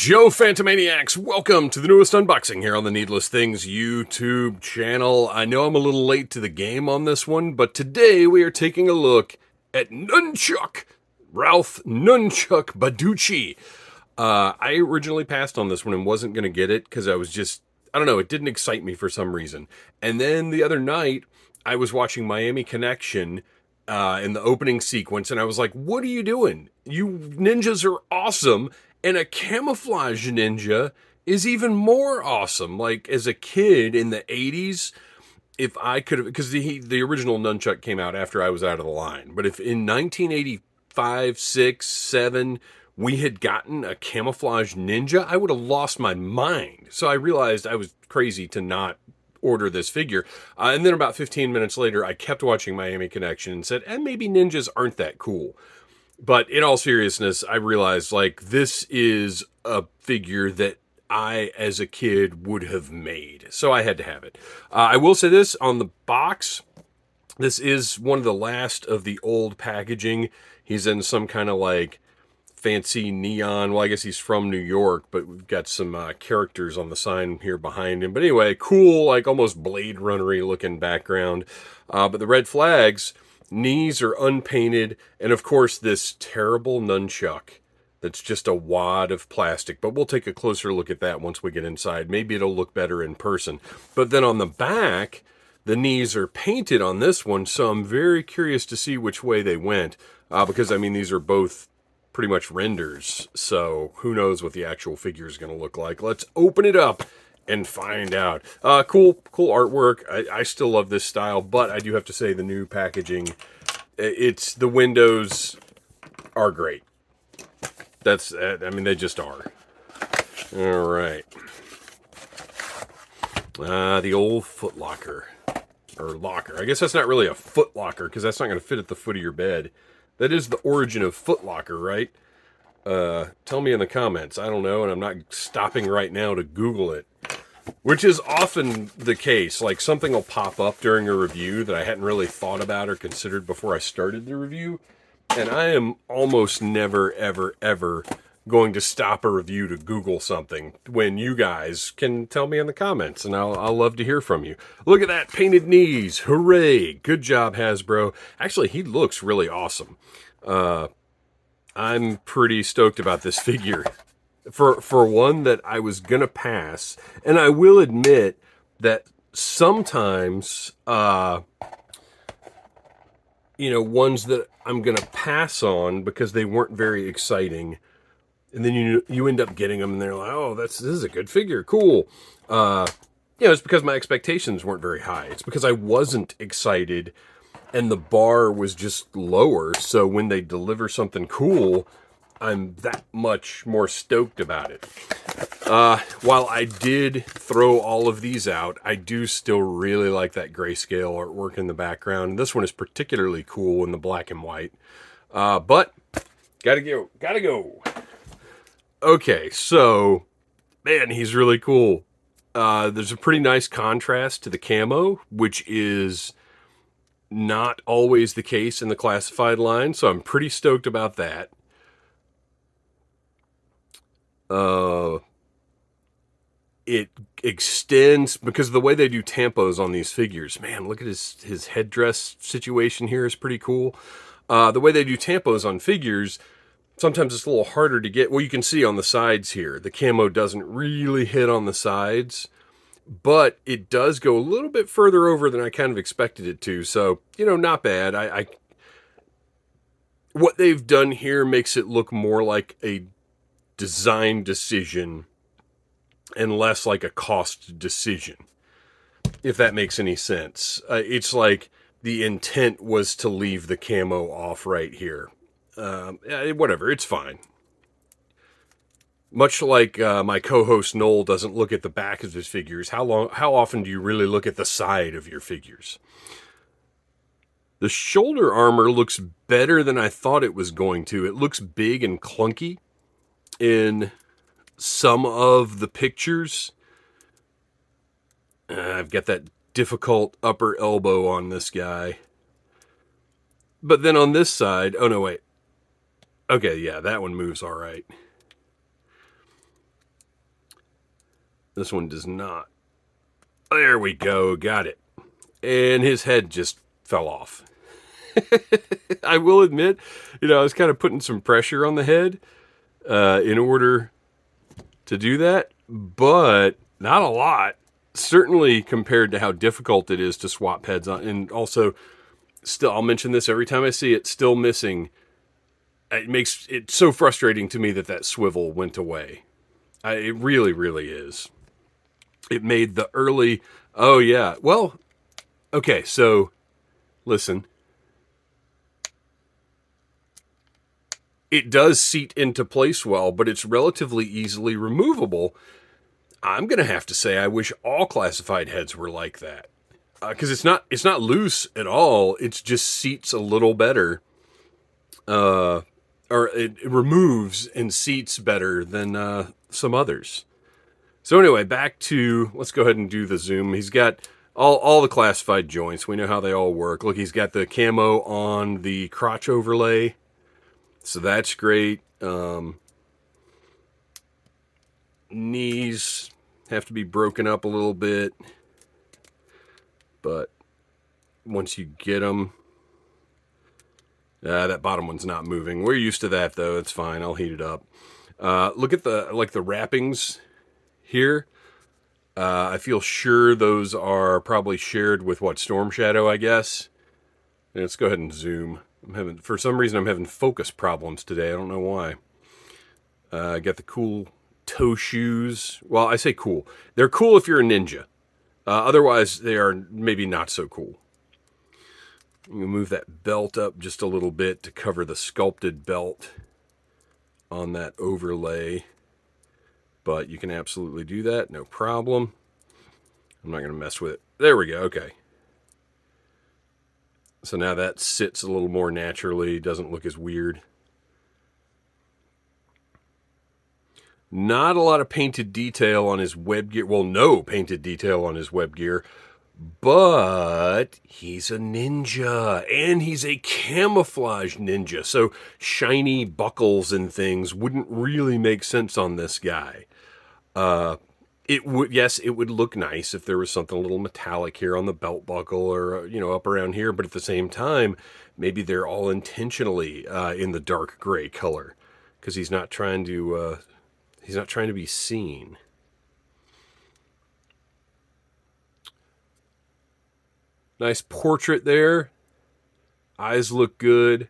Joe Phantomaniacs, welcome to the newest unboxing here on the Needless Things YouTube channel. I know I'm a little late to the game on this one, but today we are taking a look at Nunchuck, Ralph Nunchuck Badducci. I originally passed on this one and wasn't going to get it because I don't know, it didn't excite me for some reason. And then the other night, I was watching Miami Connection in the opening sequence, and I was like, what are you doing? You ninjas are awesome. And a camouflage ninja is even more awesome. Like, as a kid in the 80s, if I could have, because the original Nunchuck came out after I was out of the line. But if in 1985, 6, 7, we had gotten a camouflage ninja, I would have lost my mind. So I realized I was crazy to not order this figure. And then about 15 minutes later, I kept watching Miami Connection and said, maybe ninjas aren't that cool. But in all seriousness, I realized, like, this is a figure that I, as a kid, would have made. So I had to have it. I will say this, on the box, this is one of the last of the old packaging. He's in some kind of, like, fancy neon. Well, I guess he's from New York, but we've got some characters on the sign here behind him. But anyway, cool, like, almost Blade Runner-y looking background. But the red flags... knees are unpainted, and of course this terrible nunchuck that's just a wad of plastic. But we'll take a closer look at that once we get inside. Maybe it'll look better in person. But then on the back, the knees are painted on this one, so I'm very curious to see which way they went. Because, I mean, these are both pretty much renders, so who knows what the actual figure is going to look like. Let's open it up and find out. Cool artwork. I still love this style, but I do have to say the new packaging, the windows are great. I mean, they just are. All right. The old foot locker. Or locker. I guess that's not really a foot locker, because that's not going to fit at the foot of your bed. That is the origin of foot locker, right? Tell me in the comments. I don't know, and I'm not stopping right now to Google it. Which is often the case. Like, something will pop up during a review that I hadn't really thought about or considered before I started the review. And I am almost never, ever, ever going to stop a review to Google something when you guys can tell me in the comments, and I'll love to hear from you. Look at that, painted knees. Hooray. Good job, Hasbro. Actually, he looks really awesome. I'm pretty stoked about this figure. For one that I was going to pass, and I will admit that sometimes, ones that I'm going to pass on because they weren't very exciting, and then you end up getting them, and they're like, oh, this is a good figure, cool. It's because my expectations weren't very high. It's because I wasn't excited, and the bar was just lower, so when they deliver something cool, I'm that much more stoked about it. While I did throw all of these out, I do still really like that grayscale artwork in the background. This one is particularly cool in the black and white. But, gotta go. Okay, so, man, he's really cool. There's a pretty nice contrast to the camo, which is not always the case in the classified line, so I'm pretty stoked about that. It extends, because of the way they do tampos on these figures. Man, look at his headdress situation here is pretty cool. The way they do tampos on figures, sometimes it's a little harder to get. Well, you can see on the sides here, the camo doesn't really hit on the sides, but it does go a little bit further over than I kind of expected it to. So, not bad. What they've done here makes it look more like a design decision and less like a cost decision, if that makes any sense. It's like the intent was to leave the camo off right here. Whatever, it's fine. Much like my co-host Noel doesn't look at the back of his figures, how often do you really look at the side of your figures? The shoulder armor looks better than I thought it was going to. It looks big and clunky in some of the pictures. I've got that difficult upper elbow on this guy. But then on this side, oh no, wait. Okay, yeah, that one moves all right. This one does not. There we go. Got it. And his head just fell off. I will admit, I was kind of putting some pressure on the head in order to do that, but not a lot. Certainly compared to how difficult it is to swap heads on. And also, still, I'll mention this every time I see it, still missing. It makes it so frustrating to me that swivel went away. It really, really is. It made the early, oh yeah, well, okay, so listen. It does seat into place well, but it's relatively easily removable. I'm going to have to say I wish all classified heads were like that. Because it's not loose at all. It just seats a little better. Or it removes and seats better than some others. So anyway, back to, let's go ahead and do the zoom. He's got all the classified joints. We know how they all work. Look, he's got the camo on the crotch overlay. So that's great. Knees have to be broken up a little bit. But once you get them, that bottom one's not moving. We're used to that, though. It's fine. I'll heat it up. Look at the wrappings here. I feel sure those are probably shared with Storm Shadow, I guess. And let's go ahead and zoom. For some reason, I'm having focus problems today. I don't know why. I got the cool toe shoes. Well, I say cool. They're cool if you're a ninja. Otherwise, they are maybe not so cool. I'm going to move that belt up just a little bit to cover the sculpted belt on that overlay. But you can absolutely do that, no problem. I'm not going to mess with it. There we go, okay. So now that sits a little more naturally, doesn't look as weird. Not a lot of painted detail on his web gear. Well, no painted detail on his web gear. But he's a ninja, and he's a camouflage ninja. So shiny buckles and things wouldn't really make sense on this guy. It would look nice if there was something a little metallic here on the belt buckle or, up around here. But at the same time, maybe they're all intentionally in the dark gray color because he's not trying to be seen. Nice portrait there. Eyes look good.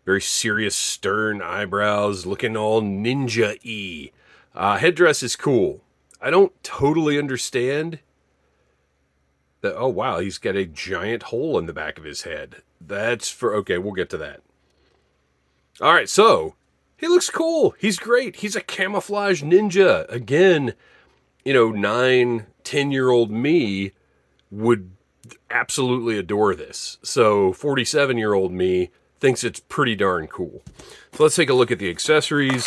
Very serious, stern eyebrows, looking all ninja-y. Headdress is cool. I don't totally understand that. Oh, wow, he's got a giant hole in the back of his head. Okay, we'll get to that. All right, so he looks cool. He's great. He's a camouflage ninja. Again, 9, 10-year-old me would absolutely adore this. So 47-year-old me thinks it's pretty darn cool. So let's take a look at the accessories.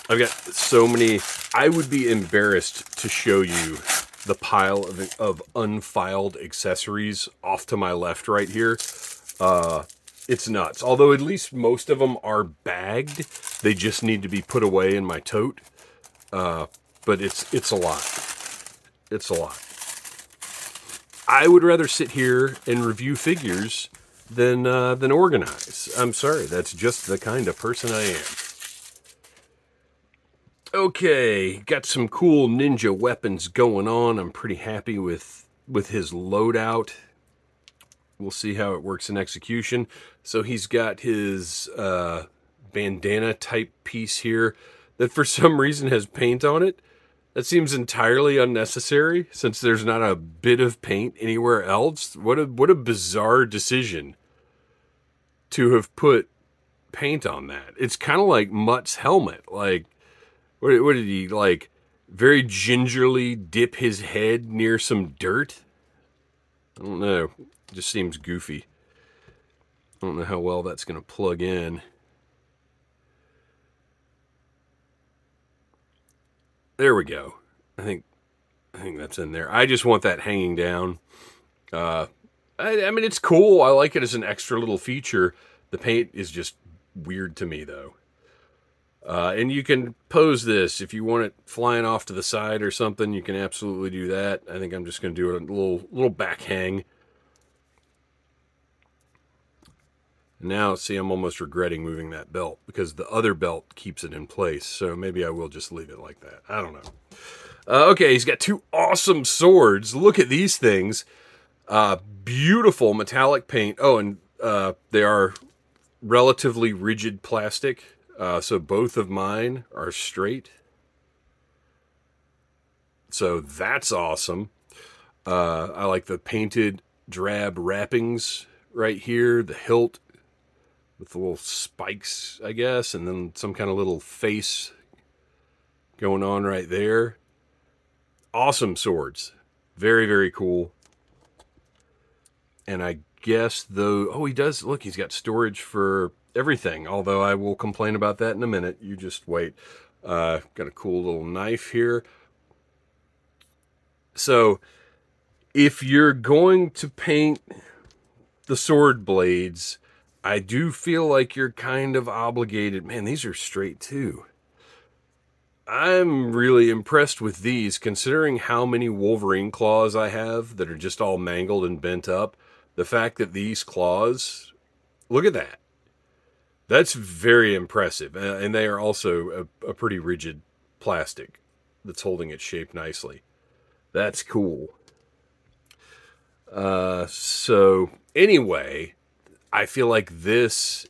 I've got so many. I would be embarrassed to show you the pile of unfiled accessories off to my left right here. It's nuts. Although at least most of them are bagged. They just need to be put away in my tote. But it's a lot. It's a lot. I would rather sit here and review figures than organize. I'm sorry. That's just the kind of person I am. Okay, got some cool ninja weapons going on. I'm pretty happy with his loadout. We'll see how it works in execution. So he's got his bandana type piece here that for some reason has paint on it. That seems entirely unnecessary since there's not a bit of paint anywhere else. What a bizarre decision to have put paint on that. It's kind of like Mutt's helmet. Like, what did he, very gingerly dip his head near some dirt? I don't know. It just seems goofy. I don't know how well that's going to plug in. There we go. I think that's in there. I just want that hanging down. I mean, it's cool. I like it as an extra little feature. The paint is just weird to me, though. And you can pose this if you want it flying off to the side or something. You can absolutely do that. I think I'm just going to do a little back hang. Now, see, I'm almost regretting moving that belt because the other belt keeps it in place. So maybe I will just leave it like that. I don't know. Okay, he's got two awesome swords. Look at these things. Beautiful metallic paint. Oh, and they are relatively rigid plastic. So both of mine are straight. So that's awesome. I like the painted drab wrappings right here. The hilt with the little spikes, I guess, and then some kind of little face going on right there. Awesome swords. Very, very cool. And I guess, though, oh, he does, look, he's got storage for everything, although I will complain about that in a minute. You just wait. Got a cool little knife here. So, if you're going to paint the sword blades, I do feel like you're kind of obligated. Man, these are straight too. I'm really impressed with these, considering how many Wolverine claws I have that are just all mangled and bent up. The fact that these claws, look at that. That's very impressive. And they are also a pretty rigid plastic that's holding its shape nicely. That's cool. So anyway, I feel like this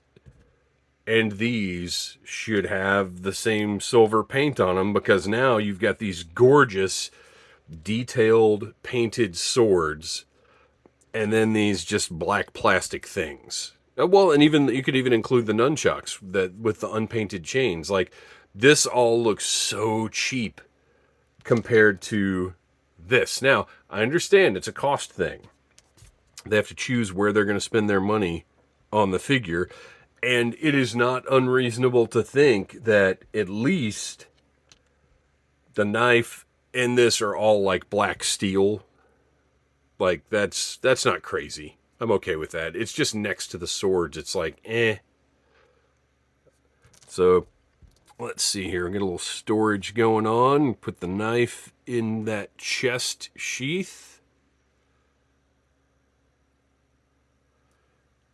and these should have the same silver paint on them, because now you've got these gorgeous detailed painted swords and then these just black plastic things. Well, and even you could even include the nunchucks that with the unpainted chains. Like, this all looks so cheap compared to this. Now, I understand it's a cost thing. They have to choose where they're going to spend their money on the figure. And it is not unreasonable to think that at least the knife and this are all like black steel. Like, that's not crazy. I'm okay with that. It's just next to the swords. It's like, eh. So, let's see here. Get a little storage going on. Put the knife in that chest sheath.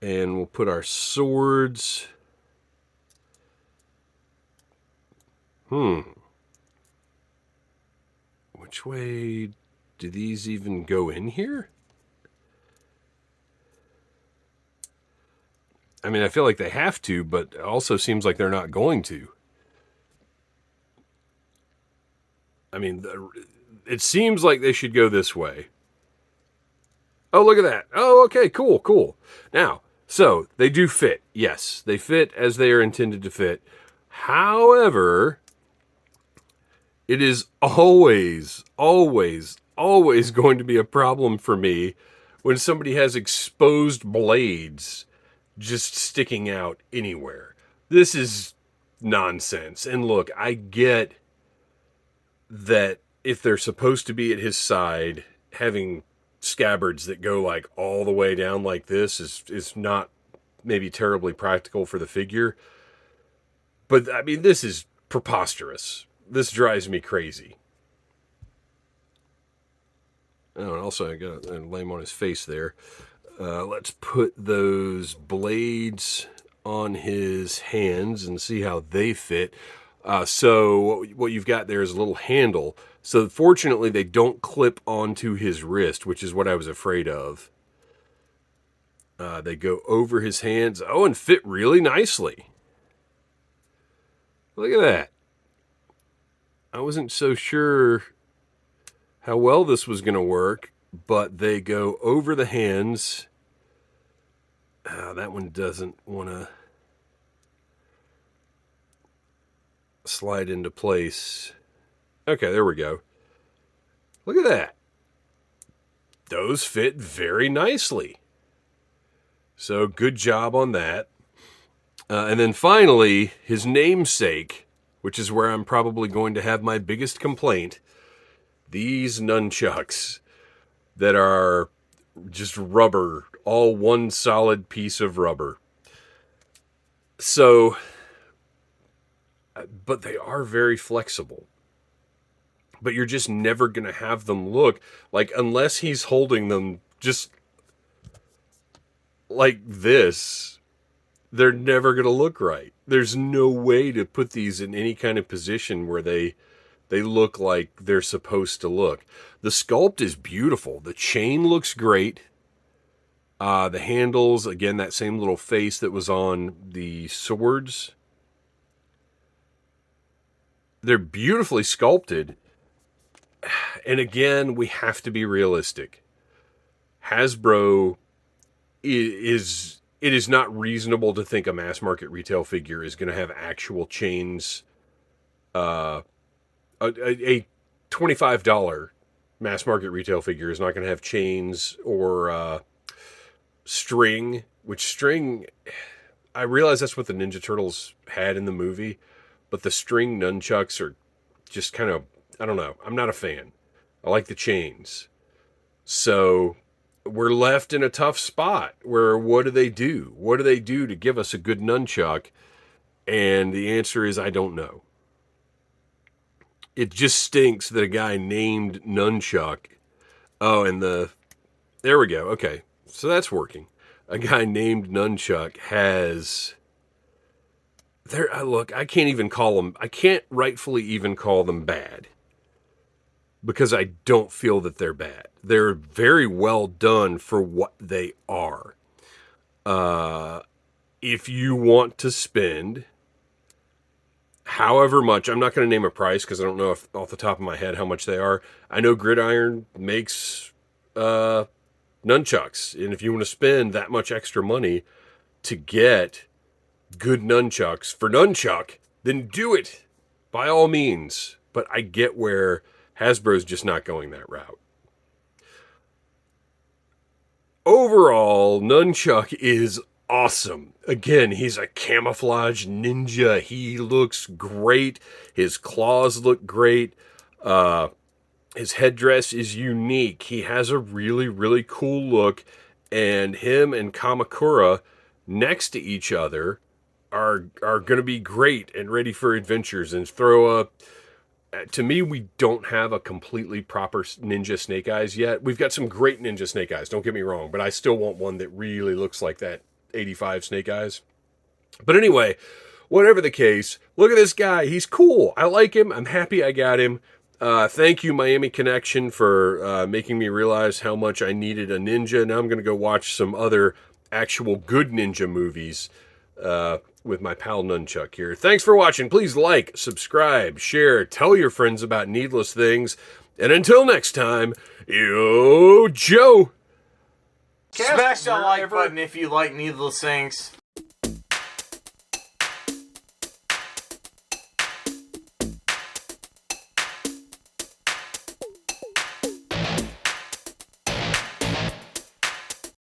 And we'll put our swords. Which way do these even go in here? I mean, I feel like they have to, but it also seems like they're not going to. I mean, it seems like they should go this way. Oh, look at that. Oh, okay, cool. Now, so they do fit. Yes, they fit as they are intended to fit. However, it is always going to be a problem for me when somebody has exposed blades just sticking out anywhere. This is nonsense. And look, I get that if they're supposed to be at his side, having scabbards that go like all the way down like this is not maybe terribly practical for the figure. But I mean, this is preposterous. This drives me crazy. Oh, and also I got a lame on his face there. Let's put those blades on his hands and see how they fit. So what you've got there is a little handle. So fortunately, they don't clip onto his wrist, which is what I was afraid of. They go over his hands. Oh, and fit really nicely. Look at that. I wasn't so sure how well this was going to work, but they go over the hands. That one doesn't want to slide into place. Okay, there we go. Look at that. Those fit very nicely. So good job on that. And then finally, his namesake, which is where I'm probably going to have my biggest complaint. These nunchucks that are just rubber, all one solid piece of rubber. So, but they are very flexible. But you're just never going to have them look like, unless he's holding them just like this, they're never going to look right. There's no way to put these in any kind of position where they look like they're supposed to look. The sculpt is beautiful. The chain looks great. The handles, again, that same little face that was on the swords. They're beautifully sculpted. And again, we have to be realistic. Hasbro is it is not reasonable to think a mass market retail figure is going to have actual chains. A $25 mass market retail figure is not going to have chains or string, which string, I realize that's what the Ninja Turtles had in the movie, but the string nunchucks are just kind of, I don't know. I'm not a fan. I like the chains. So we're left in a tough spot where what do they do? What do they do to give us a good nunchuck? And the answer is, I don't know. It just stinks that a guy named Nunchuck. Oh, and there we go. Okay. So that's working. A guy named Nunchuck has look, I can't rightfully even call them bad. Because I don't feel that they're bad. They're very well done for what they are. If you want to spend however much, I'm not going to name a price because I don't know off the top of my head how much they are. I know Gridiron makes nunchucks. And if you want to spend that much extra money to get good nunchucks for Nunchuck, then do it by all means. But I get where Hasbro's just not going that route. Overall, Nunchuck is awesome. Again, he's a camouflage ninja. He looks great. His claws look great. His headdress is unique. He has a really, really cool look. And him and Kamakura next to each other are going to be great and ready for adventures and throw up. To me, we don't have a completely proper Ninja Snake Eyes yet. We've got some great Ninja Snake Eyes, don't get me wrong, but I still want one that really looks like that 85 Snake Eyes. But anyway, whatever the case, look at this guy. He's cool. I like him. I'm happy I got him. Thank you, Miami Connection, for making me realize how much I needed a ninja. Now I'm going to go watch some other actual good ninja movies with my pal Nunchuck here. Thanks for watching. Please like, subscribe, share, tell your friends about Needless Things. And until next time, yo, Joe! Smash that like button if you like Needless Things.